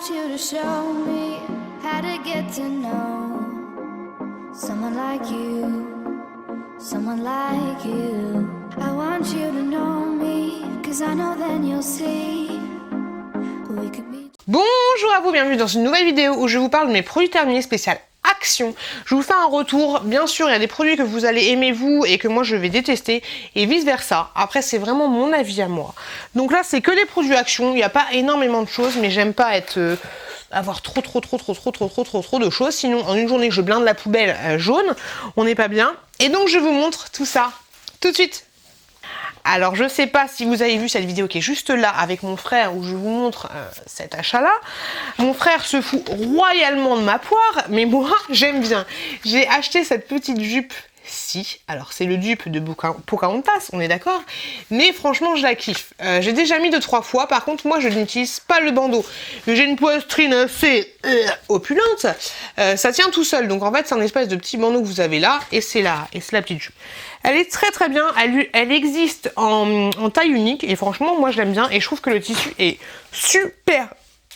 want you to show me how to get to know someone like you, someone like you. I want you to know me, 'cause I know then you'll see we could be. Bonjour à vous, bienvenue dans une nouvelle vidéo où je vous parle de mes produits terminés spécial Action. Je vous fais un retour, bien sûr il y a des produits que vous allez aimer vous et que moi je vais détester et vice versa. Après c'est vraiment mon avis à moi. Donc là c'est que des produits Action, il n'y a pas énormément de choses mais j'aime pas avoir trop de choses, sinon en une journée je blinde la poubelle jaune, on n'est pas bien. Et donc je vous montre tout ça tout de suite. Alors je sais pas si vous avez vu cette vidéo qui est juste là avec mon frère où je vous montre cet achat là. Mon frère se fout royalement de ma poire, mais moi j'aime bien. J'ai acheté cette petite jupe ci, alors c'est le dupe de Pocahontas, on est d'accord, mais franchement je la kiffe. J'ai déjà mis 2-3 fois, par contre moi je n'utilise pas le bandeau. J'ai une poitrine assez opulente, ça tient tout seul, donc en fait c'est un espèce de petit bandeau que vous avez là, et c'est la petite jupe. Elle est très bien, elle existe en taille unique, et franchement moi je l'aime bien, et je trouve que le tissu est super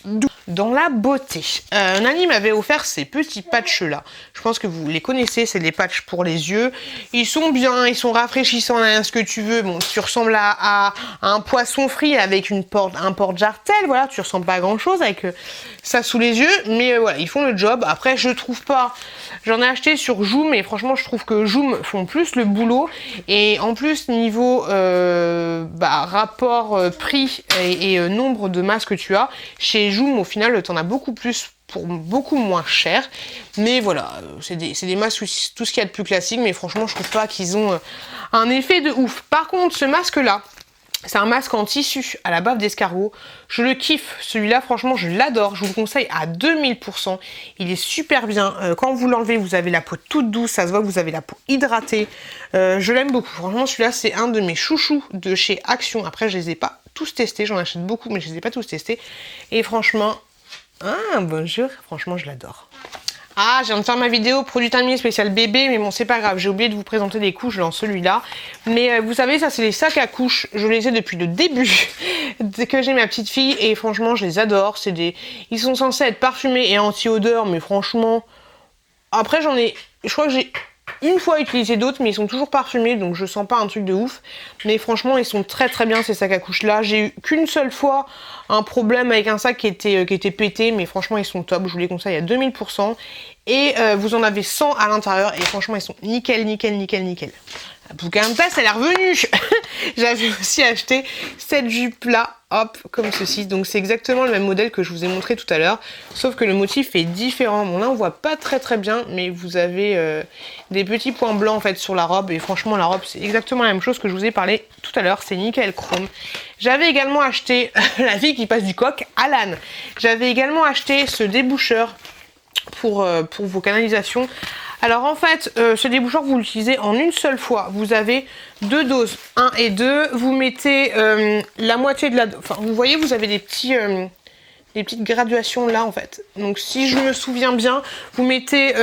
doux dans la beauté. Nani m'avait offert ces petits patchs là. Je pense que vous les connaissez, c'est des patchs pour les yeux. Ils sont bien, ils sont rafraîchissants, ce que tu veux. Bon, tu ressembles à un poisson frit avec un porte-jartel. Voilà, tu ressembles pas à grand chose avec ça sous les yeux. Mais voilà, ils font le job. Après, je trouve pas. J'en ai acheté sur Joom et franchement, je trouve que Joom font plus le boulot. Et en plus, niveau rapport prix et nombre de masques que tu as, chez Joom, au final, t'en as beaucoup plus pour beaucoup moins cher. Mais voilà, c'est des masques, tout ce qu'il y a de plus classique. Mais franchement, je trouve pas qu'ils ont un effet de ouf. Par contre, ce masque-là, c'est un masque en tissu à la bave d'escargot. Je le kiffe. Celui-là, franchement, je l'adore. Je vous le conseille à 2000%. Il est super bien. Quand vous l'enlevez, vous avez la peau toute douce. Ça se voit que vous avez la peau hydratée. Je l'aime beaucoup. Franchement, celui-là, c'est un de mes chouchous de chez Action. Après, je les ai pas tous testés. J'en achète beaucoup, mais je les ai pas tous testés. Et franchement... Ah, bonjour. Franchement, je l'adore. Ah, je viens de faire ma vidéo produit terminé spécial bébé, mais bon, c'est pas grave, j'ai oublié de vous présenter des couches dans celui-là. Mais vous savez, ça, c'est les sacs à couches. Je les ai depuis le début que j'ai ma petite fille, et franchement, je les adore. Ils sont censés être parfumés et anti-odeur, mais franchement... Après, je crois que j'ai une fois utilisé d'autres, mais ils sont toujours parfumés, donc je sens pas un truc de ouf. Mais franchement, ils sont très bien, ces sacs à couches là. J'ai eu qu'une seule fois un problème avec un sac qui était pété, mais franchement, ils sont top. Je vous les conseille à 2000%. Et vous en avez 100 à l'intérieur, et franchement, ils sont nickel. La Pocahontas, elle est revenue. J'avais aussi acheté cette jupe là, hop, comme ceci. Donc c'est exactement le même modèle que je vous ai montré tout à l'heure, sauf que le motif est différent. Bon là on voit pas très bien, mais vous avez des petits points blancs en fait sur la robe, et franchement la robe c'est exactement la même chose que je vous ai parlé tout à l'heure, c'est nickel chrome. J'avais également acheté la fille qui passe du coq à l'âne. J'avais également acheté ce déboucheur pour vos canalisations. Alors en fait, ce déboucheur, vous l'utilisez en une seule fois. Vous avez 2 doses, 1 et 2. Vous mettez la moitié de la... Enfin, vous voyez, vous avez des petites graduations là en fait. Donc si je me souviens bien, vous mettez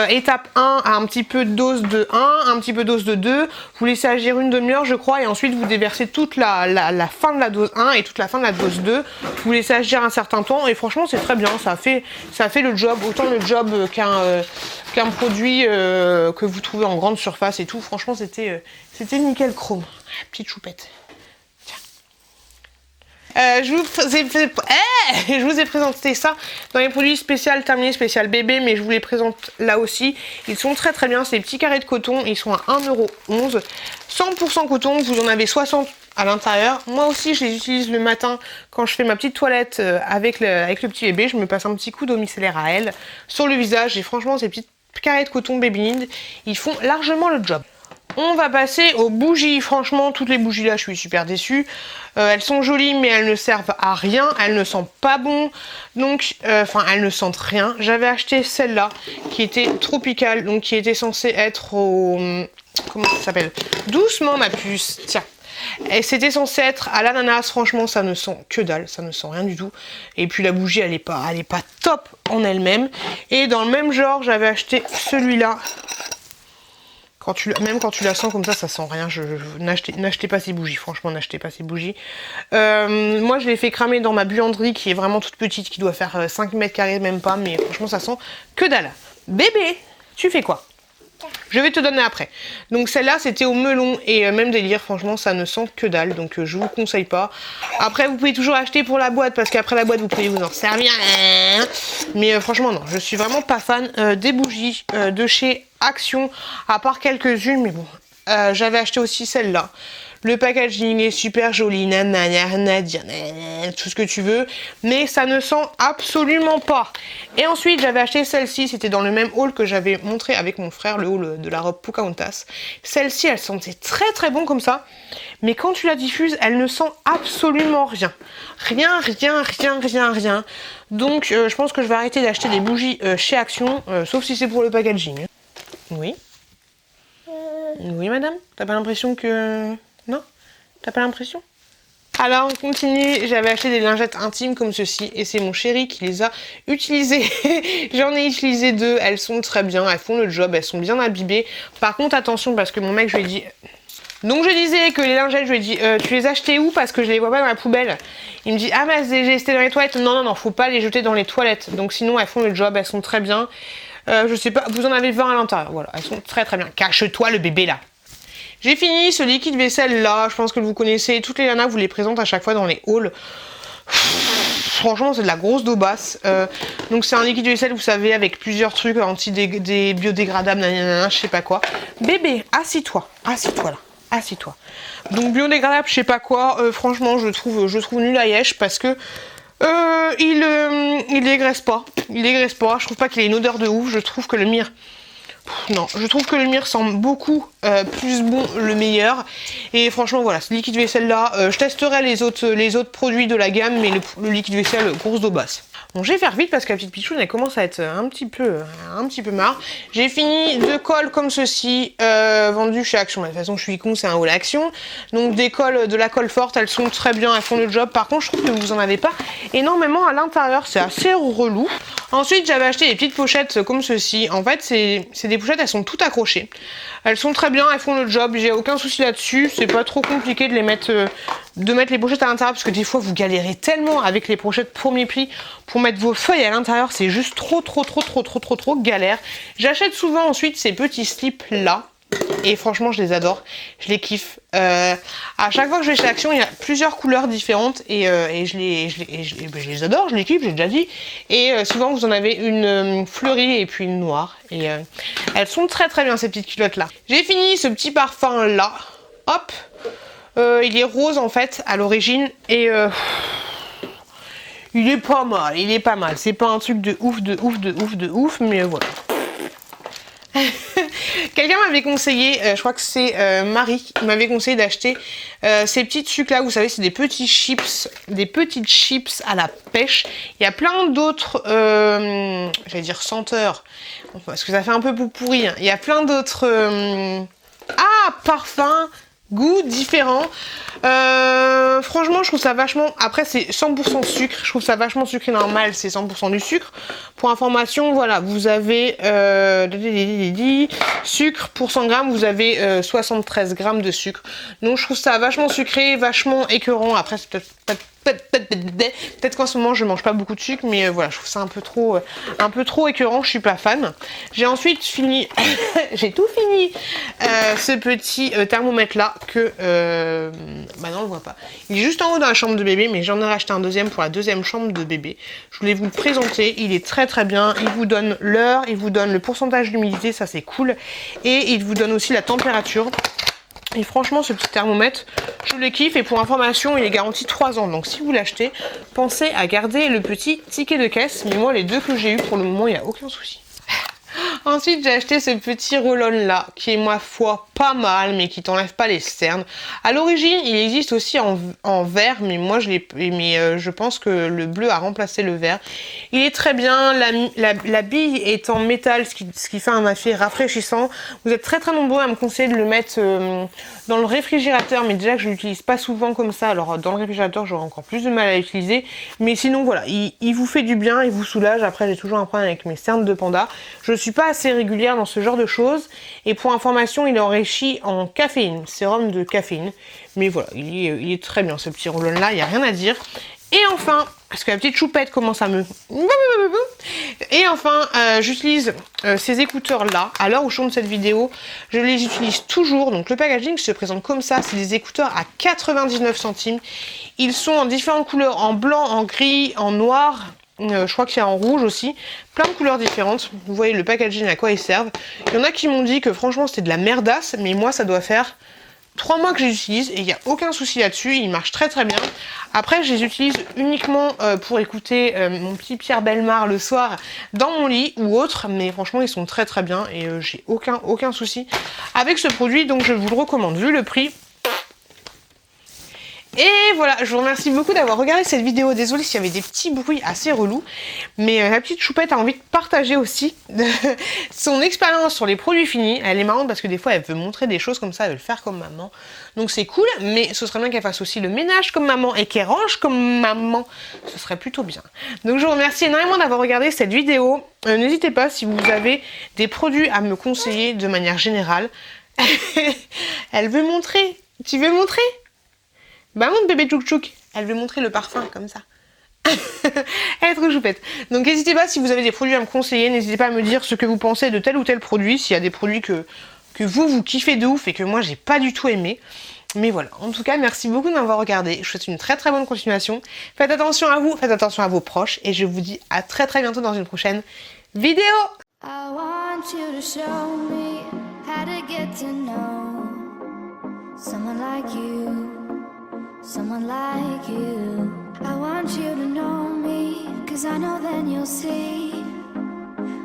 étape 1 à un petit peu de dose de 1, un petit peu de dose de 2. Vous laissez agir une demi-heure je crois, et ensuite vous déversez toute la fin de la dose 1 et toute la fin de la dose 2. Vous laissez agir un certain temps, et franchement c'est très bien, ça fait le job, autant le job qu'un produit que vous trouvez en grande surface et tout. Franchement c'était nickel chrome. Petite choupette. Je vous ai présenté ça dans les produits spécial terminés spécial bébé, mais je vous les présente là aussi. Ils sont très bien, c'est des petits carrés de coton, ils sont à 1,11 €. 100% coton, vous en avez 60 à l'intérieur. Moi aussi je les utilise le matin quand je fais ma petite toilette avec le petit bébé. Je me passe un petit coup d'eau micellaire à elle sur le visage, et franchement ces petits carrés de coton Baby Need, ils font largement le job. On va passer aux bougies. Franchement, toutes les bougies là, je suis super déçue. Elles sont jolies, mais elles ne servent à rien. Elles ne sentent pas bon. Donc, elles ne sentent rien. J'avais acheté celle-là, qui était tropicale, donc qui était censée être au... Comment ça s'appelle? Doucement, ma puce. Tiens. Et c'était censé être à l'ananas. Franchement, ça ne sent que dalle. Ça ne sent rien du tout. Et puis, la bougie, elle est pas top en elle-même. Et dans le même genre, j'avais acheté celui-là. Même quand tu la sens comme ça sent rien. N'achetez pas ces bougies, franchement, n'achetez pas ces bougies. Moi, je l'ai fait cramer dans ma buanderie qui est vraiment toute petite, qui doit faire 5 mètres carrés, même pas, mais franchement, ça sent que dalle. Bébé, tu fais quoi? Je vais te donner après. Donc celle-là, c'était au melon et même délire, franchement, ça ne sent que dalle, donc je vous conseille pas. Après, vous pouvez toujours acheter pour la boîte, parce qu'après la boîte, vous pouvez vous en servir. Mais franchement, non, je suis vraiment pas fan des bougies de chez Action, à part quelques-unes, mais bon. J'avais acheté aussi celle-là. Le packaging est super joli, nanana, tout ce que tu veux, mais ça ne sent absolument pas. Et ensuite, j'avais acheté celle-ci, c'était dans le même haul que j'avais montré avec mon frère, le haul de la robe Pocahontas. Celle-ci, elle sentait très très bon comme ça, mais quand tu la diffuses, elle ne sent absolument rien. Rien. Donc, je pense que je vais arrêter d'acheter des bougies chez Action, sauf si c'est pour le packaging. Oui. Oui, madame? T'as pas l'impression que... Non? T'as pas l'impression? Alors, on continue. J'avais acheté des lingettes intimes comme ceci et c'est mon chéri qui les a utilisées. J'en ai utilisé 2. Elles sont très bien. Elles font le job. Elles sont bien imbibées. Par contre, attention parce que mon mec, je lui ai dit... Donc, je disais que les lingettes, je lui ai dit, tu les as achetées où? Parce que je les vois pas dans la poubelle. Il me dit, ah, mais j'ai resté dans les toilettes. Non, faut pas les jeter dans les toilettes. Donc, sinon, elles font le job. Elles sont très bien. Je sais pas, vous en avez 20 à l'intérieur. Voilà, elles sont très très bien. Cache-toi le bébé là. J'ai fini ce liquide vaisselle là, je pense que vous connaissez, toutes les nanas vous les présentent à chaque fois dans les hauls. Franchement c'est de la grosse daubasse. Donc c'est un liquide vaisselle vous savez avec plusieurs trucs des biodégradables, nanana, je sais pas quoi. Bébé, assis-toi là, assis-toi. Donc biodégradable je sais pas quoi, franchement je trouve nul à yesh parce que il dégraisse pas, je trouve pas qu'il ait une odeur de ouf, je trouve que le mire... Non, je trouve que le mire sent beaucoup plus bon le meilleur. Et franchement, voilà, ce liquide vaisselle là, je testerai les autres produits de la gamme, mais le liquide vaisselle, grosse daubasse. Bon, je vais faire vite parce que la petite pichoune, elle commence à être un petit peu marre. J'ai fini 2 cols comme ceci, vendus chez Action. De toute façon, je suis con, c'est un haul Action. Donc des cols, de la colle forte, elles sont très bien, elles font le job. Par contre, je trouve que vous en avez pas énormément à l'intérieur, c'est assez relou. Ensuite, j'avais acheté des petites pochettes comme ceci. En fait, c'est des pochettes, elles sont toutes accrochées. Elles sont très bien, elles font le job, j'ai aucun souci là-dessus. C'est pas trop compliqué de mettre les pochettes à l'intérieur parce que des fois, vous galérez tellement avec les pochettes premier prix pour mettre vos feuilles à l'intérieur. C'est juste trop galère. J'achète souvent ensuite ces petits slips là. Et franchement, je les adore, je les kiffe. À chaque fois que je vais chez Action, il y a plusieurs couleurs différentes et je les adore, je les kiffe, j'ai déjà dit. Et souvent, vous en avez une fleurie et puis une noire. Et elles sont très très bien ces petites culottes là. J'ai fini ce petit parfum là. Hop, il est rose en fait à l'origine et il est pas mal. C'est pas un truc de ouf, mais voilà. Quelqu'un m'avait conseillé, je crois que c'est Marie, qui m'avait conseillé d'acheter ces petites sucres là, vous savez, c'est des petites chips à la pêche. Il y a plein d'autres, j'allais dire senteurs, parce que ça fait un peu pourri. Hein. Il y a plein d'autres parfums, goûts différents. Franchement, je trouve ça vachement... Après, c'est 100% sucre. Je trouve ça vachement sucré normal. C'est 100% du sucre. Pour information, voilà, vous avez... sucre pour 100 grammes, vous avez 73 grammes de sucre. Donc, je trouve ça vachement sucré, vachement écœurant. Après, c'est peut-être qu'en ce moment, je mange pas beaucoup de sucre. Mais voilà, je trouve ça un peu trop écœurant. Je suis pas fan. J'ai ensuite fini... J'ai tout fini. Ce petit thermomètre là que... bah non, on le voit pas. Il est juste en haut dans la chambre de bébé, mais j'en ai racheté un deuxième pour la deuxième chambre de bébé. Je voulais vous le présenter. Il est très très bien. Il vous donne l'heure, il vous donne le pourcentage d'humidité, ça c'est cool. Et il vous donne aussi la température. Et franchement, ce petit thermomètre, je le kiffe. Et pour information, il est garanti 3 ans. Donc si vous l'achetez, pensez à garder le petit ticket de caisse. Mais moi, les 2 que j'ai eu pour le moment, il n'y a aucun souci. Ensuite, j'ai acheté ce petit roll-on là, qui est ma foi pas mal, mais qui t'enlève pas les cernes. À l'origine, il existe aussi en vert, mais moi je pense que le bleu a remplacé le vert. Il est très bien, la bille est en métal, ce qui fait un effet rafraîchissant. Vous êtes très nombreux à me conseiller de le mettre dans le réfrigérateur, mais déjà que je l'utilise pas souvent comme ça, alors dans le réfrigérateur j'aurai encore plus de mal à l'utiliser. Mais sinon voilà, il vous fait du bien, il vous soulage. Après j'ai toujours un problème avec mes cernes de panda. Je suis pas assez régulière dans ce genre de choses. Et pour information, il est enrichi en caféine, sérum de caféine. Mais voilà, il est très bien ce petit roll-on là, il n'y a rien à dire. Et enfin, parce que la petite choupette commence à me... Et enfin, j'utilise ces écouteurs là. À l'heure où je tourne cette vidéo, je les utilise toujours. Donc le packaging se présente comme ça. C'est des écouteurs à 99 centimes. Ils sont en différentes couleurs, en blanc, en gris, en noir. Je crois qu'il y a en rouge aussi, plein de couleurs différentes. Vous voyez le packaging à quoi ils servent. Il y en a qui m'ont dit que franchement c'était de la merdasse, mais moi ça doit faire 3 mois que je les utilise et il n'y a aucun souci là-dessus, ils marchent très bien. Après je les utilise uniquement pour écouter mon petit Pierre Bellemare le soir dans mon lit ou autre, mais franchement ils sont très bien et j'ai aucun souci avec ce produit, donc je vous le recommande vu le prix. Et voilà, je vous remercie beaucoup d'avoir regardé cette vidéo. Désolée s'il y avait des petits bruits assez relous. Mais la petite choupette a envie de partager aussi son expérience sur les produits finis. Elle est marrante parce que des fois, elle veut montrer des choses comme ça, elle veut le faire comme maman. Donc c'est cool, mais ce serait bien qu'elle fasse aussi le ménage comme maman et qu'elle range comme maman. Ce serait plutôt bien. Donc je vous remercie énormément d'avoir regardé cette vidéo. N'hésitez pas si vous avez des produits à me conseiller de manière générale. Elle veut montrer. Tu veux montrer ? Bah montre bébé tchouk tchouk, elle veut montrer le parfum comme ça. Elle est trop choupette. Donc n'hésitez pas si vous avez des produits à me conseiller, n'hésitez pas à me dire ce que vous pensez de tel ou tel produit, s'il y a des produits que vous kiffez de ouf et que moi j'ai pas du tout aimé. Mais voilà, en tout cas merci beaucoup de m'avoir regardé, je vous souhaite une très bonne continuation. Faites attention à vous, faites attention à vos proches et je vous dis à très bientôt dans une prochaine vidéo. I want you to show me how to get to know someone like you. Someone like you. I want you to know me, 'cause I know then you'll see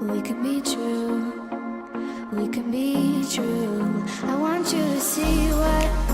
we could be true, we can be true. I want you to see what